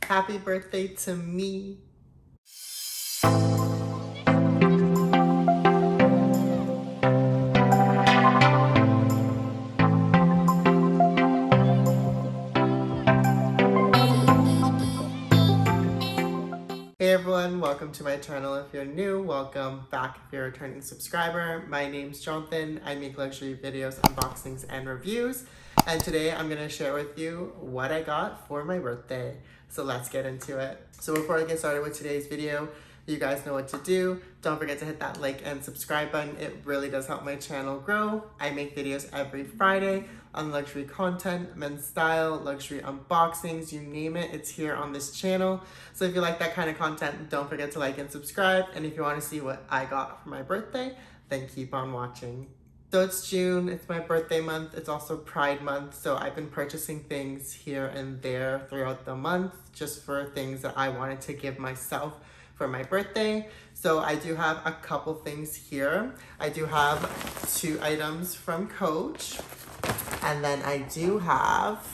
Happy birthday to me. Hey everyone, welcome to my channel. If you're new, welcome back if you're a returning subscriber. My name's Jonathan. I make luxury videos, unboxings, and reviews. And today I'm gonna share with you what I got for my birthday. So let's get into it. So before I get started with today's video, you guys know what to do. Don't forget to hit that like and subscribe button. It really does help my channel grow. I make videos every Friday on luxury content, men's style, luxury unboxings, you name it, it's here on this channel. So if you like that kind of content, don't forget to like and subscribe. And if you want to see what I got for my birthday, then keep on watching. So it's June, it's my birthday month, it's also Pride month, so I've been purchasing things here and there throughout the month just for things that I wanted to give myself for my birthday. So I do have a couple things here. I do have 2 items from Coach, and then I do have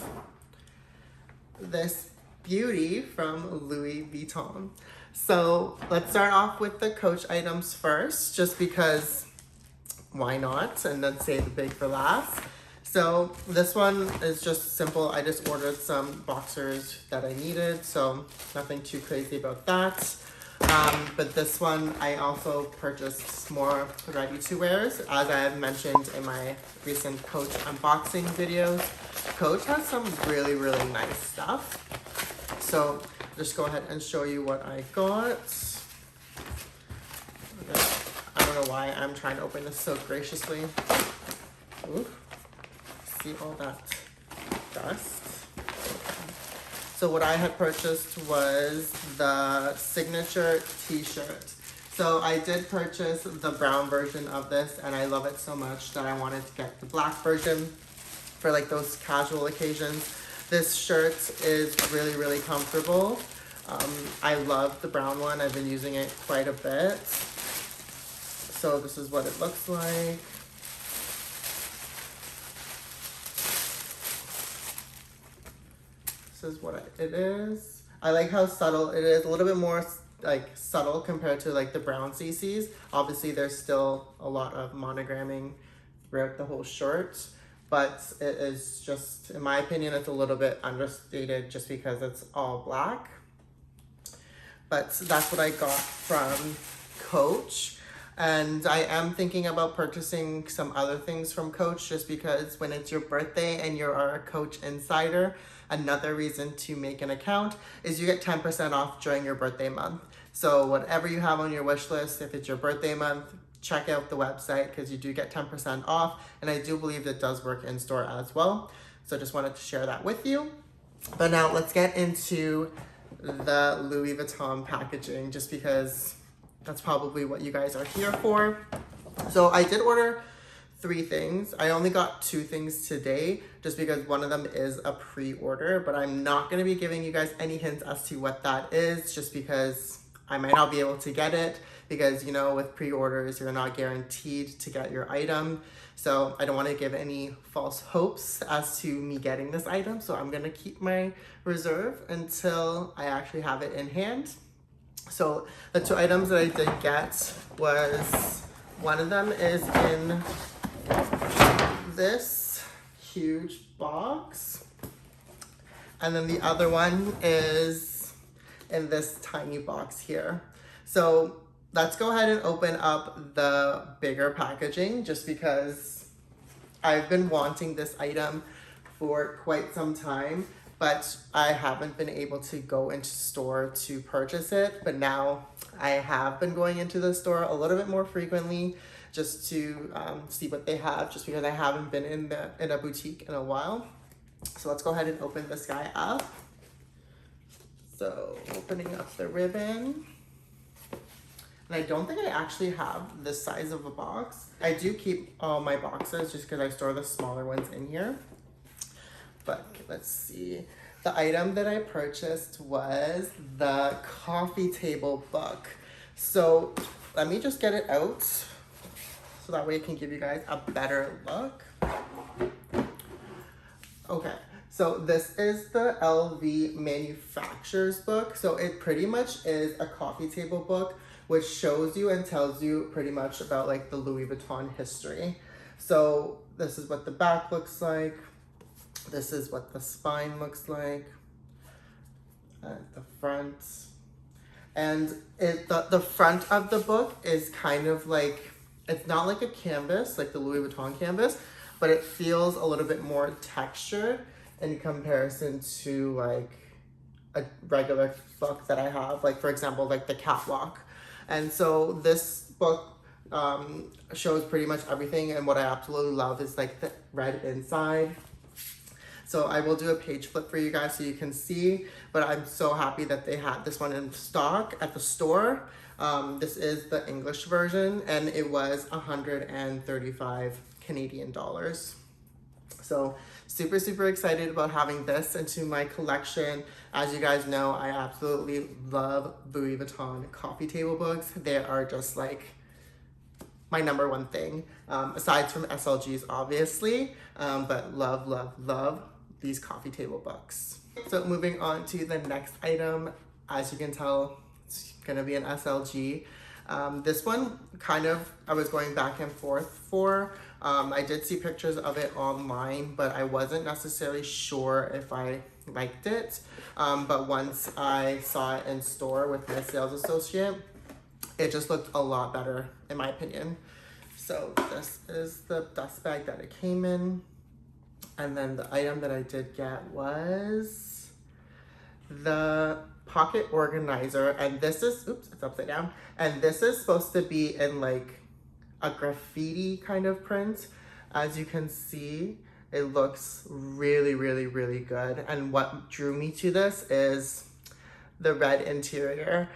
this beauty from Louis Vuitton. So let's start off with the Coach items first, just because why not? And then save the big for last. So this one is just simple. I just ordered some boxers that I needed, so nothing too crazy about that. But this one, I also purchased more ready-to-wears. As I have mentioned in my recent Coach unboxing videos, Coach has some really, really nice stuff. So just go ahead and show you what I got. I don't know why I'm trying to open this so graciously. Ooh, see all that dust. So what I had purchased was the signature t-shirt. So I did purchase the brown version of this and I love it so much that I wanted to get the black version for like those casual occasions. This shirt is really, really comfortable. I love the brown one. I've been using it quite a bit. So this is what it looks like. This is what it is. I like how subtle it is. A little bit more like subtle compared to like the brown CCs. Obviously there's still a lot of monogramming throughout the whole shirt, but it is just, in my opinion, it's a little bit understated just because it's all black. But that's what I got from Coach. And I am thinking about purchasing some other things from Coach just because when it's your birthday and you're a Coach insider, another reason to make an account is you get 10% off during your birthday month. So whatever you have on your wish list, if it's your birthday month, check out the website because you do get 10% off. And I do believe it does work in store as well. So just wanted to share that with you. But now let's get into the Louis Vuitton packaging just because that's probably what you guys are here for. So I did order 3 things. I only got 2 things today just because one of them is a pre-order, but I'm not going to be giving you guys any hints as to what that is just because I might not be able to get it because, you know, with pre-orders, you're not guaranteed to get your item. So I don't want to give any false hopes as to me getting this item. So I'm going to keep my reserve until I actually have it in hand. So the 2 items that I did get was, one of them is in this huge box, and then the other one is in this tiny box here. So let's go ahead and open up the bigger packaging just because I've been wanting this item for quite some time, but I haven't been able to go into store to purchase it. But now I have been going into the store a little bit more frequently just to see what they have, just because I haven't been in a boutique in a while. So let's go ahead and open this guy up. So opening up the ribbon. And I don't think I actually have this size of a box. I do keep all my boxes just because I store the smaller ones in here. But let's see. The item that I purchased was the coffee table book. So let me just get it out so that way I can give you guys a better look. Okay, So this is the LV manufacturer's book. So it pretty much is a coffee table book, which shows you and tells you pretty much about like the Louis Vuitton history. So this is what the back looks like. This is what the spine looks like. The front. And the front of the book is kind of like, it's not like a canvas, like the Louis Vuitton canvas, but it feels a little bit more textured in comparison to like a regular book that I have, like for example, like the Catwalk. And so this book shows pretty much everything, and what I absolutely love is like the red inside. So I will do a page flip for you guys so you can see, but I'm so happy that they had this one in stock at the store. This is the English version, and it was 135 Canadian dollars. So super, super excited about having this into my collection. As you guys know, I absolutely love Louis Vuitton coffee table books. They are just like my number one thing, aside from SLGs, obviously, but love, love, love these coffee table books. So moving on to the next item, as you can tell, it's gonna be an SLG. This one kind of, I was going back and forth for. I did see pictures of it online, but I wasn't necessarily sure if I liked it. But once I saw it in store with my sales associate, it just looked a lot better in my opinion. So this is the dust bag that it came in. And then the item that I did get was the pocket organizer, and this is, oops, it's upside down. And this is supposed to be in like a graffiti kind of print. As you can see, it looks really, really, really good. And what drew me to this is the red interior.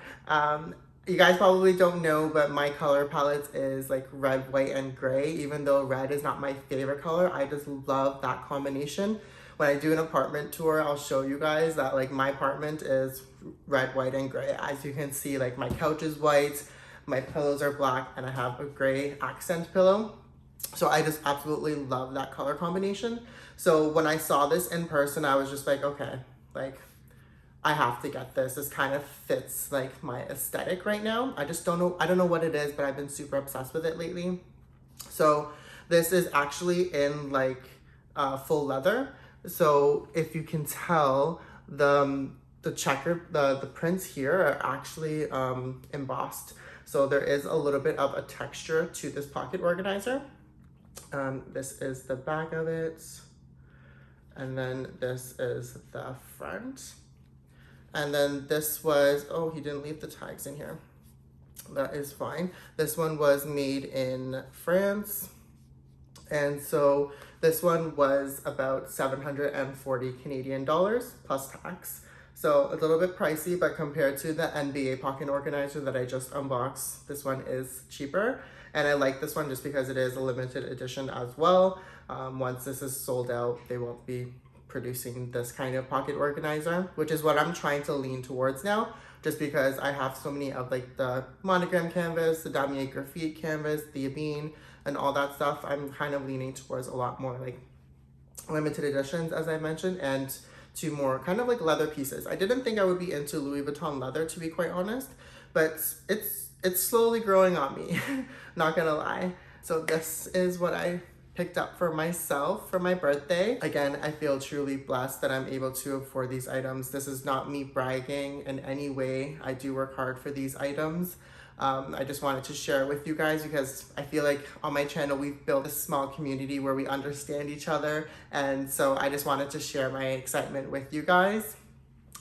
You guys probably don't know, but my color palette is like red, white, and gray. Even though red is not my favorite color, I just love that combination. When I do an apartment tour, I'll show you guys that like my apartment is red, white, and gray. As you can see, like my couch is white, my pillows are black, and I have a gray accent pillow. So I just absolutely love that color combination. So when I saw this in person, I was just like, okay, like I have to get this. This kind of fits like my aesthetic right now. I don't know what it is, but I've been super obsessed with it lately. So this is actually in like full leather. So if you can tell, the prints here are actually embossed. So there is a little bit of a texture to this pocket organizer. This is the back of it. And then this is the front. And then this was, oh, he didn't leave the tags in here. That is fine. This one was made in France. And so this one was about 740 Canadian dollars plus tax. So a little bit pricey, but compared to the NBA pocket organizer that I just unboxed, this one is cheaper. And I like this one just because it is a limited edition as well. Once this is sold out, they won't be producing this kind of pocket organizer, which is what I'm trying to lean towards now, just because I have so many of like the monogram canvas, the damier graphite canvas, the Abine, and all that stuff. I'm kind of leaning towards a lot more like limited editions, as I mentioned, and to more kind of like leather pieces. I didn't think I would be into Louis Vuitton leather, to be quite honest, but it's slowly growing on me, not gonna lie. So this is what I picked up for myself for my birthday. Again, I feel truly blessed that I'm able to afford these items. This is not me bragging in any way. I do work hard for these items. I just wanted to share with you guys because I feel like on my channel we've built a small community where we understand each other, and so I just wanted to share my excitement with you guys.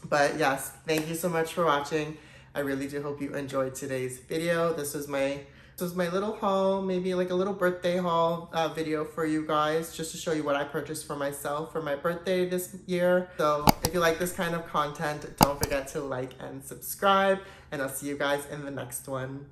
But yes, thank you so much for watching. I really do hope you enjoyed today's video. This was my little haul, maybe like a little birthday haul video for you guys, just to show you what I purchased for myself for my birthday this year. So if you like this kind of content, don't forget to like and subscribe, and I'll see you guys in the next one.